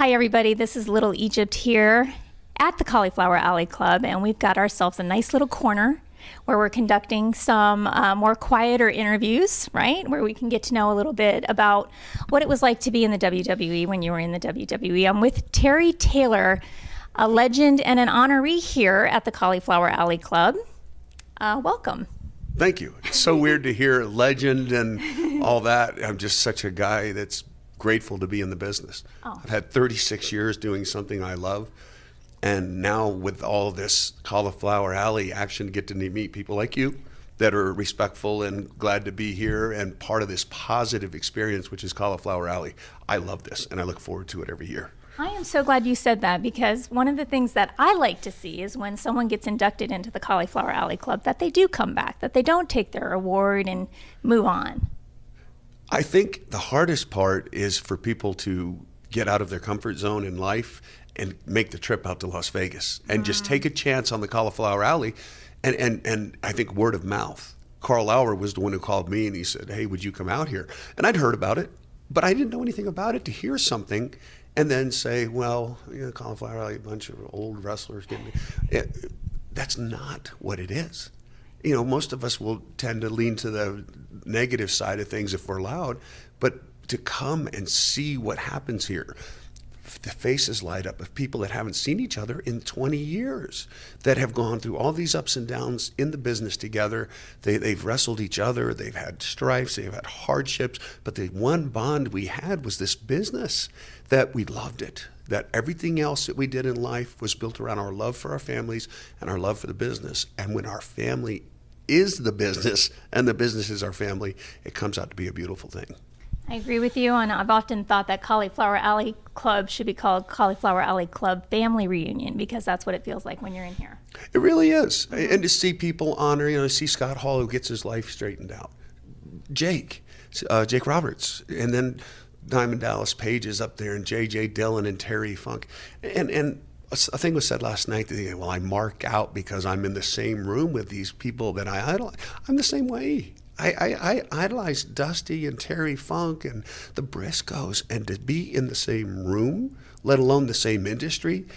Hi everybody, this is Little Egypt here at the Cauliflower Alley Club, and we've got ourselves a nice little corner where we're conducting some more quieter interviews, right? Where we can get to know a little bit about what it was like to be in the WWE when you were in the WWE. I'm with Terry Taylor, a legend and an honoree here at the Cauliflower Alley Club. Welcome. Thank you. It's so weird to hear legend and all that. I'm just such a guy that's grateful to be in the business. Oh. I've had 36 years doing something I love. And now with all this Cauliflower Alley action, get to meet people like you that are respectful and glad to be here and part of this positive experience, which is Cauliflower Alley. I love this and I look forward to it every year. I am so glad you said that, because one of the things that I like to see is when someone gets inducted into the Cauliflower Alley Club, that they do come back, that they don't take their award and move on. I think the hardest part is for people to get out of their comfort zone in life and make the trip out to Las Vegas and just take a chance on the Cauliflower Alley. And I think word of mouth. Carl Lauer was the one who called me and he said, "Hey, would you come out here?" And I'd heard about it, but I didn't know anything about it. To hear something and then say, well, you know, Cauliflower Alley, a bunch of old wrestlers getting that's not what it is. You know, most of us will tend to lean to the negative side of things if we're loud, but to come and see what happens here, the faces light up of people that haven't seen each other in 20 years, that have gone through all these ups and downs in the business together. They've wrestled each other, they've had strifes, they've had hardships, but the one bond we had was this business, that we loved it, that everything else that we did in life was built around our love for our families and our love for the business. And when our family is the business and the business is our family, it comes out to be a beautiful thing. I agree with you, and I've often thought that Cauliflower Alley Club should be called Cauliflower Alley Club Family Reunion, because that's what it feels like when you're in here. It really is. And to see people honor, you know, see Scott Hall, who gets his life straightened out. Jake Roberts, and then Diamond Dallas Page is up there, and J.J. Dillon and Terry Funk. And a thing was said last night that, well, I mark out because I'm in the same room with these people that I idolize. I'm the same way. I idolize Dusty and Terry Funk and the Briscoes, and to be in the same room, let alone the same industry,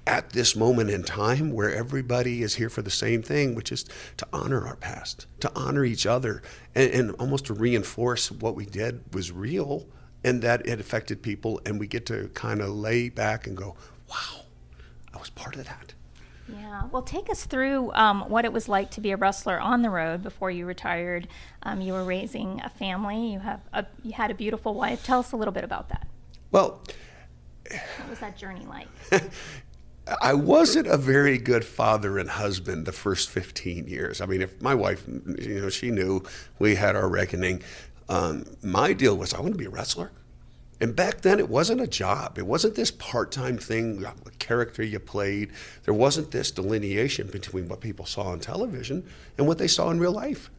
at this moment in time where everybody is here for the same thing, which is to honor our past, to honor each other, and almost to reinforce what we did was real and that it affected people, and we get to kind of lay back and go, wow, I was part of that. Yeah, well, take us through what it was like to be a wrestler on the road before you retired. You were raising a family. You had a beautiful wife. Tell us a little bit about that. Well, what was that journey like? I wasn't a very good father and husband the first 15 years. I mean, if my wife, you know, she knew we had our reckoning. My deal was I want to be a wrestler. And back then, it wasn't a job. It wasn't this part-time thing, a character you played. There wasn't this delineation between what people saw on television and what they saw in real life.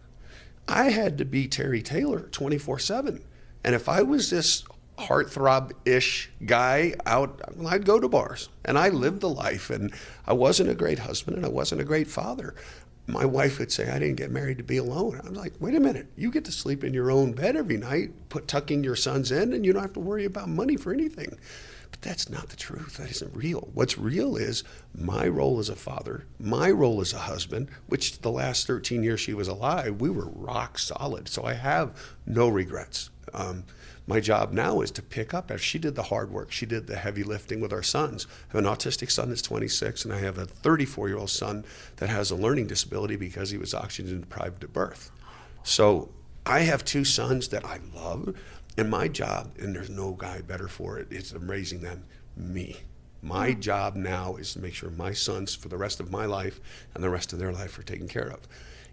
I had to be Terry Taylor 24/7. And if I was this heartthrob-ish guy out, I'd go to bars. And I lived the life. And I wasn't a great husband, and I wasn't a great father. My wife would say, I didn't get married to be alone. I'm like, wait a minute, you get to sleep in your own bed every night, tucking your sons in, and you don't have to worry about money for anything. But that's not the truth. That isn't real. What's real is my role as a father, my role as a husband, which the last 13 years she was alive, we were rock solid. So I have no regrets. My job now is to pick up. She did the hard work. She did the heavy lifting with our sons. I have an autistic son that's 26, and I have a 34-year-old son that has a learning disability because he was oxygen deprived at birth. So I have two sons that I love, and my job, and there's no guy better for it, is raising them, me. My job now is to make sure my sons, for the rest of my life and the rest of their life, are taken care of.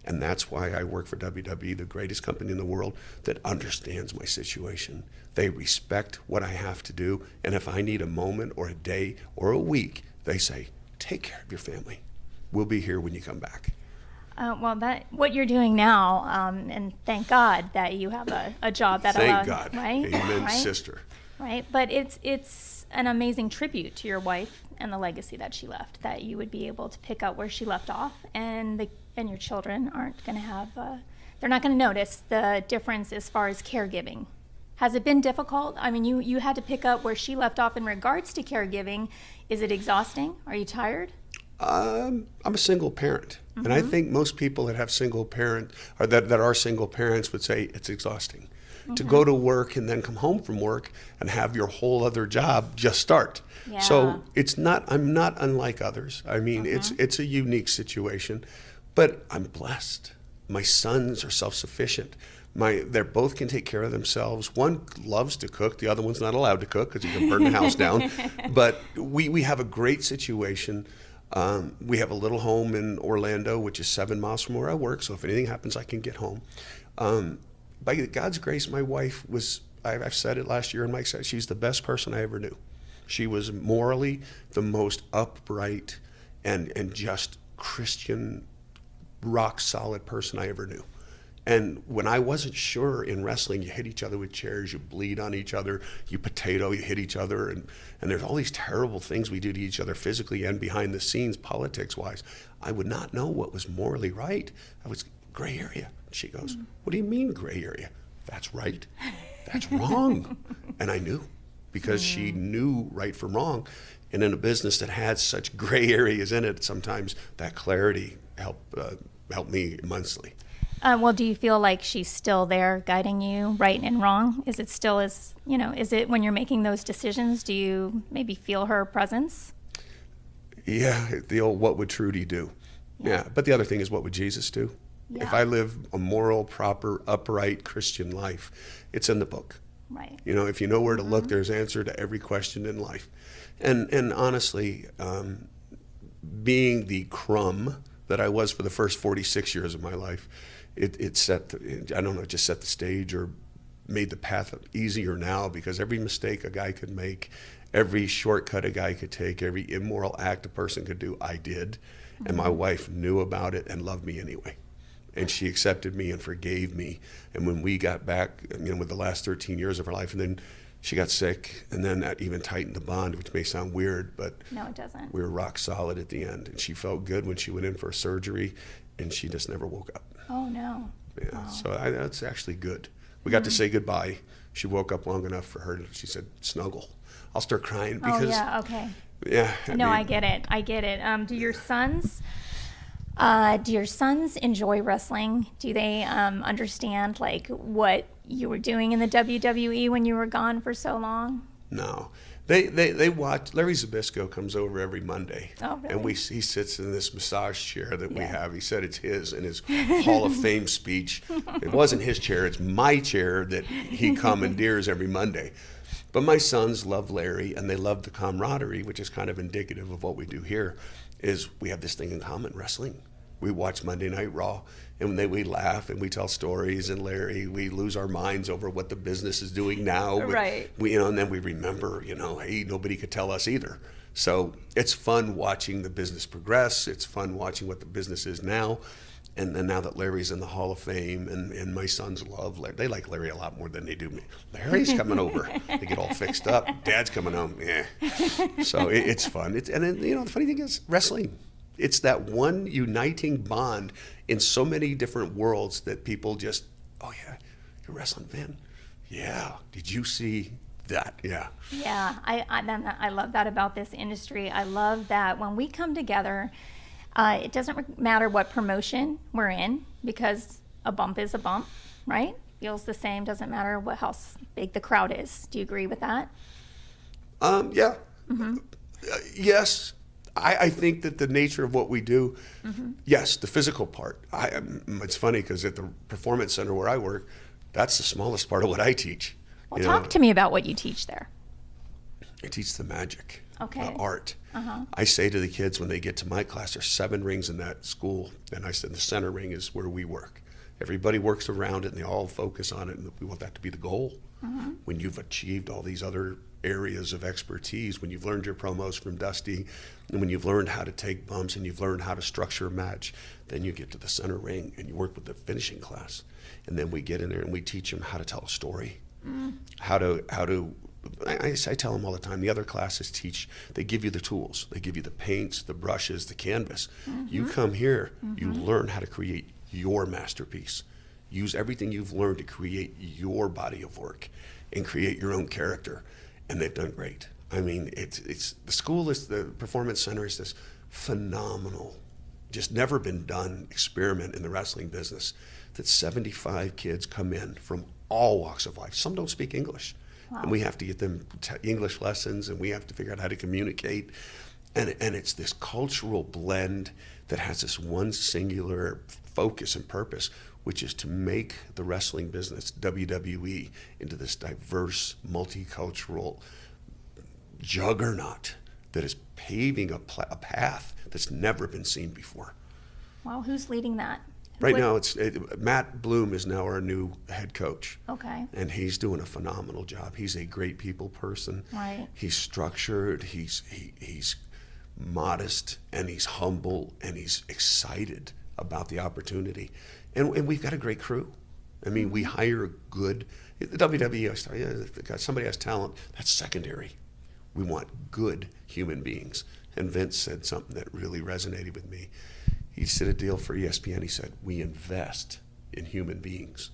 And that's why I work for WWE, the greatest company in the world that understands my situation. They respect what I have to do. And if I need a moment or a day or a week, they say, take care of your family. We'll be here when you come back. Well, what you're doing now, and thank God that you have a job that allows. Thank God. Right? Amen, right? sister. Right, but it's an amazing tribute to your wife and the legacy that she left, that you would be able to pick up where she left off, and your children aren't going to have, they're not going to notice the difference as far as caregiving, Has it been difficult? I mean, you had to pick up where she left off in regards to caregiving. Is it exhausting? Are you tired? I'm a single parent, and I think most people that have single parent or that are single parents would say it's exhausting to go to work and then come home from work and have your whole other job just start. Yeah. So it's not. I'm not unlike others. I mean, it's a unique situation, but I'm blessed. My sons are self-sufficient. They both can take care of themselves. One loves to cook. The other one's not allowed to cook because he can burn the house down. But we have a great situation. We have a little home in Orlando, which is 7 miles from where I work. So if anything happens, I can get home. By God's grace, my wife was, I've said it last year, and Mike said, she's the best person I ever knew. She was morally the most upright and just Christian, rock solid person I ever knew. And when I wasn't sure in wrestling, you hit each other with chairs, you bleed on each other, you hit each other, and there's all these terrible things we do to each other physically and behind the scenes, politics-wise. I would not know what was morally right. I was gray area. She goes, what do you mean gray area? That's right. That's wrong. And I knew, because she knew right from wrong. And in a business that had such gray areas in it, sometimes that clarity helped me immensely. Well, do you feel like she's still there guiding you right and wrong? Is it still is it when you're making those decisions, do you maybe feel her presence? Yeah, the old what would Trudy do? Yeah, but the other thing is what would Jesus do? Yeah. If I live a moral, proper, upright Christian life, it's in the book. Right. If you know where to look, there's answer to every question in life. And honestly, being the crumb that I was for the first 46 years of my life, it set just set the stage or made the path easier now, because every mistake a guy could make, every shortcut a guy could take, every immoral act a person could do, I did. And my wife knew about it and loved me anyway. And she accepted me and forgave me. And when we got back, with the last 13 years of her life, and then she got sick, and then that even tightened the bond, which may sound weird, but no, it doesn't. We were rock solid at the end. And she felt good when she went in for surgery, and she just never woke up. Oh, no. Yeah, oh. So that's actually good. We got to say goodbye. She woke up long enough for her. She said, snuggle. I'll start crying because... Oh, yeah, okay. Yeah. I get it. Do your sons enjoy wrestling? Do they understand like what you were doing in the WWE when you were gone for so long? No. They watch. Larry Zbyszko comes over every Monday, oh, really? And he sits in this massage chair that we have. He said it's his in his Hall of Fame speech. It wasn't his chair; it's my chair that he commandeers every Monday. But my sons love Larry, and they love the camaraderie, which is kind of indicative of what we do here. Is we have this thing in common: wrestling. We watch Monday Night Raw, and we laugh and we tell stories. And Larry, we lose our minds over what the business is doing now. Right. And then we remember, hey, nobody could tell us either. So it's fun watching the business progress. It's fun watching what the business is now. And then now that Larry's in the Hall of Fame, and my sons love Larry. They like Larry a lot more than they do me. Larry's coming over. They get all fixed up. Dad's coming home. Yeah. So it's fun. The funny thing is wrestling. It's that one uniting bond in so many different worlds that people just, oh yeah, you're a wrestling fan? Yeah. Did you see that? Yeah. Yeah. I love that about this industry. I love that when we come together, it doesn't matter what promotion we're in, because a bump is a bump, right? Feels the same. Doesn't matter how big the crowd is. Do you agree with that? Yeah. Yes. I think that the nature of what we do, yes, the physical part. It's funny because at the Performance Center where I work, that's the smallest part of what I teach. Well, talk to me about what you teach there. I teach the magic, the art. I say to the kids when they get to my class, there's 7 rings in that school, and I said the center ring is where we work. Everybody works around it, and they all focus on it, and we want that to be the goal. When you've achieved all these other areas of expertise, when you've learned your promos from Dusty, and when you've learned how to take bumps and you've learned how to structure a match, then you get to the center ring and you work with the finishing class. And then we get in there and we teach them how to tell a story, how to I tell them all the time, the other classes they give you the tools, they give you the paints, the brushes, the canvas. You come here, you learn how to create your masterpiece. use everything you've learned to create your body of work and create your own character. And they've done great. I mean, it's the school is the Performance Center is this phenomenal, just never been done experiment in the wrestling business that 75 kids come in from all walks of life. Some don't speak English. Wow. And we have to get them English lessons, and we have to figure out how to communicate. And it's this cultural blend that has this one singular focus and purpose, which is to make the wrestling business, WWE, into this diverse, multicultural juggernaut that is paving a path that's never been seen before. Wow, who's leading that? Right now, Matt Bloom is now our new head coach. Okay. And he's doing a phenomenal job. He's a great people person. Right. He's structured, he's modest, and he's humble, and he's excited about the opportunity. And we've got a great crew. I mean, we hire good, the WWE, somebody has talent, that's secondary. We want good human beings. And Vince said something that really resonated with me. He did a deal for ESPN. He said, we invest in human beings.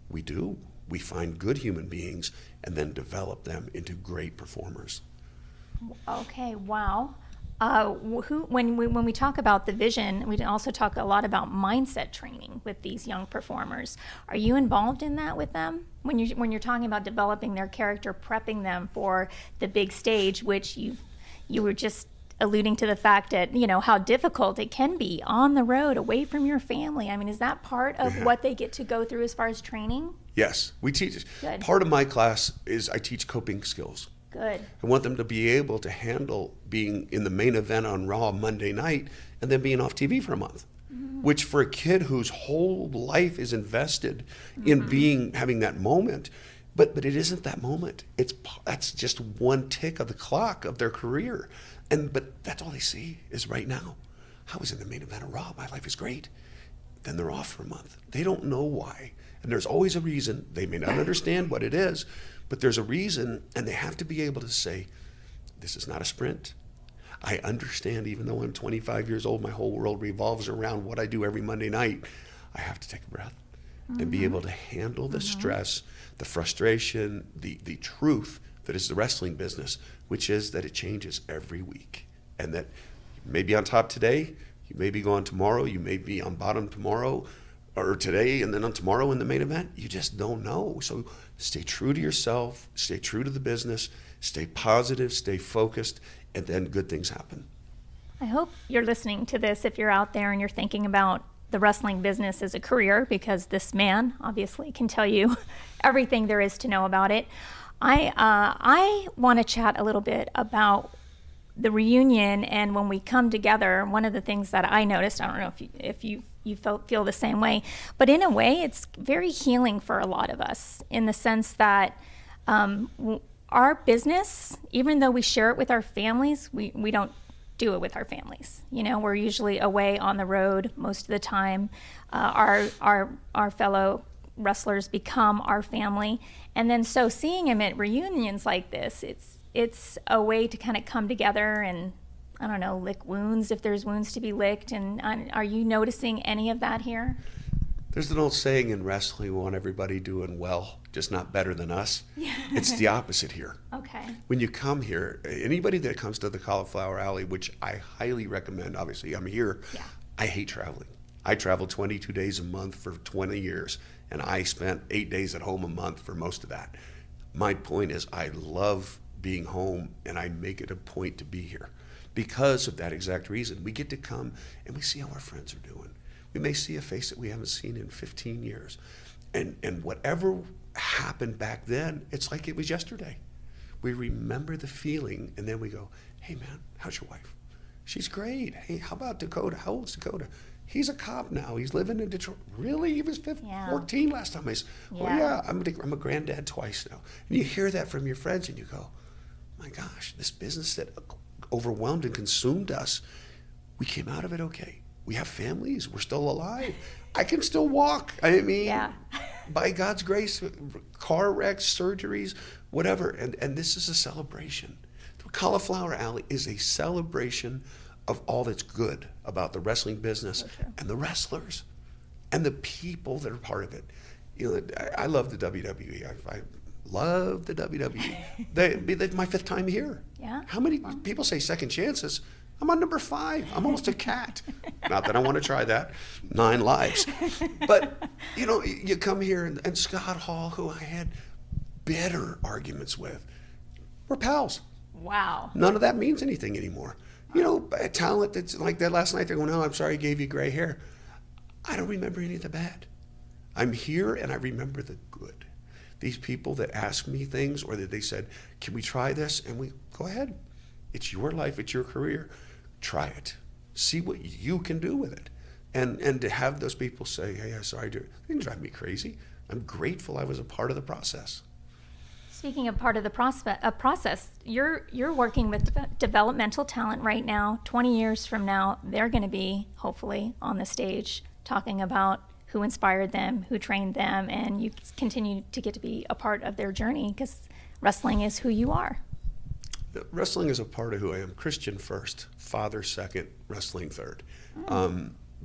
We do. We find good human beings and then develop them into great performers. Okay, wow. When we talk about the vision, we also talk a lot about mindset training with these young performers. Are you involved in that with them? When you're talking about developing their character, prepping them for the big stage, which you were just alluding to the fact that, how difficult it can be on the road, away from your family. I mean, is that part of what they get to go through as far as training? Yes, we teach. Good. Part of my class is I teach coping skills. Good. I want them to be able to handle being in the main event on Raw Monday night and then being off TV for a month, which for a kid whose whole life is invested in having that moment, but it isn't that moment. That's just one tick of the clock of their career. But that's all they see is right now. I was in the main event of Raw. My life is great. Then they're off for a month. They don't know why. And there's always a reason. They may not understand what it is, but there's a reason, and they have to be able to say, this is not a sprint. I understand, even though I'm 25 years old, my whole world revolves around what I do every Monday night. I have to take a breath and be able to handle the stress, the frustration, the truth that is the wrestling business, which is that it changes every week. And that you may be on top today, you may be going tomorrow, you may be on bottom tomorrow, or today and then on tomorrow in the main event. You just don't know. So stay true to yourself, stay true to the business, stay positive, stay focused, and then good things happen. I hope you're listening to this if you're out there and you're thinking about the wrestling business as a career, because this man obviously can tell you everything there is to know about it. I want to chat a little bit about the reunion, and when we come together, one of the things that I noticed, I don't know if you feel the same way, but in a way it's very healing for a lot of us, in the sense that our business, even though we share it with our families, we don't do it with our families. We're usually away on the road most of the time. Our fellow wrestlers become our family, and then so seeing him at reunions like this, it's a way to kind of come together and, I don't know, lick wounds if there's wounds to be licked. And are you noticing any of that here? There's an old saying in wrestling, we want everybody doing well, just not better than us. Yeah. It's the opposite here. Okay. When you come here, anybody that comes to the Cauliflower Alley, which I highly recommend, obviously I'm here, I hate traveling. I traveled 22 days a month for 20 years, and I spent 8 days at home a month for most of that. My point is I love being home, and I make it a point to be here because of that exact reason. We get to come and we see how our friends are doing. We may see a face that we haven't seen in 15 years. And whatever happened back then, it's like it was yesterday. We remember the feeling, and then we go, hey man, how's your wife? She's great. Hey, how about Dakota? How old's Dakota? He's a cop now. He's living in Detroit. Really? He was 14 last time I saw. Well, yeah, I'm a granddad twice now. And you hear that from your friends, and you go, my gosh, this business that overwhelmed and consumed us, we came out of it okay. We have families. We're still alive. I can still walk. I mean, by God's grace, car wrecks, surgeries, whatever. And this is a celebration. The Cauliflower Alley is a celebration of all that's good about the wrestling business and the wrestlers. and the people that are part of it. You know, I love the WWE. I love the WWE. They're my 5th time here. Yeah. How many people say second chances? I'm on number 5. I'm almost a cat. Not that I want to try that. 9 lives. But, you know, you come here, and Scott Hall, who I had bitter arguments with, we're pals. Wow. None of that means anything anymore. You know, a talent that's like that last night, they're going, oh, I'm sorry I gave you gray hair. I don't remember any of the bad. I'm here, and I remember the good. These people that ask me things, or that they said, can we try this? And we go ahead. It's your life. It's your career. Try it. See what you can do with it. And to have those people say, hey, I'm sorry, it didn't drive me crazy. I'm grateful I was a part of the process. Speaking of part of the process, you're working with developmental talent right now. 20 years from now, they're going to be, hopefully, on the stage talking about who inspired them, who trained them, and you continue to get to be a part of their journey because wrestling is who you are. Wrestling is a part of who I am. Christian first, father second, wrestling third.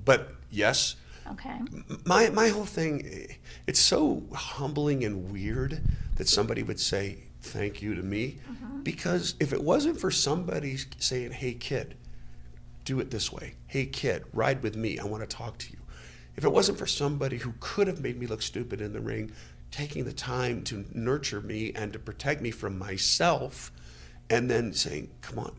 But yes, okay. My whole thing, it's so humbling and weird that somebody would say thank you to me, because if it wasn't for somebody saying, hey kid, do it this way. Hey kid, ride with me. I want to talk to you. If it wasn't for somebody who could have made me look stupid in the ring, taking the time to nurture me and to protect me from myself, and then saying, come on.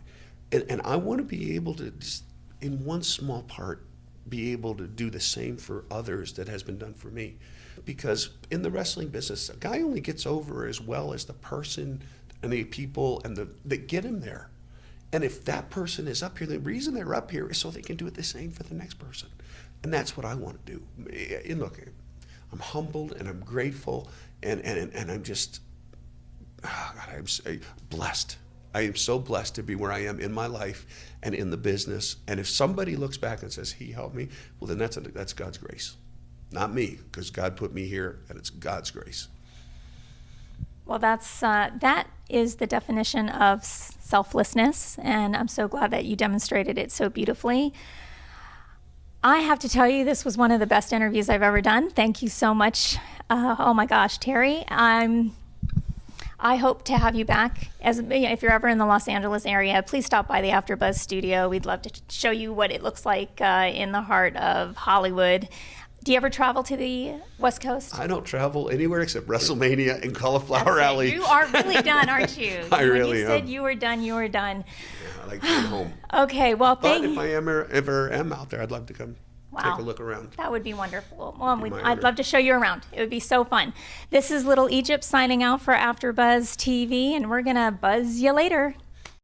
And I want to be able to, just, in one small part, be able to do the same for others that has been done for me. Because in the wrestling business, a guy only gets over as well as the person and the people and that get him there. And if that person is up here, the reason they're up here is so they can do it the same for the next person. And that's what I want to do. And look, I'm humbled and I'm grateful and I'm just, oh God, I'm so blessed. I am so blessed to be where I am in my life and in the business. And if somebody looks back and says, he helped me, well, then that's God's grace. Not me, because God put me here and it's God's grace. Well, that is the definition of selflessness, and I'm so glad that you demonstrated it so beautifully. I have to tell you, this was one of the best interviews I've ever done. Thank you so much. Oh my gosh, Terry. I hope to have you back. If you're ever in the Los Angeles area, please stop by the AfterBuzz studio. We'd love to show you what it looks like in the heart of Hollywood. Do you ever travel to the West Coast? I don't travel anywhere except WrestleMania and Cauliflower Alley. You are really done, aren't you? I really am. When you said you were done, you were done. Yeah, I like being home. Okay, well, but if I ever am out there, I'd love to come take a look around. That would be wonderful. Well, I'd love to show you around. It would be so fun. This is Little Egypt signing out for AfterBuzz TV, and we're going to buzz you later.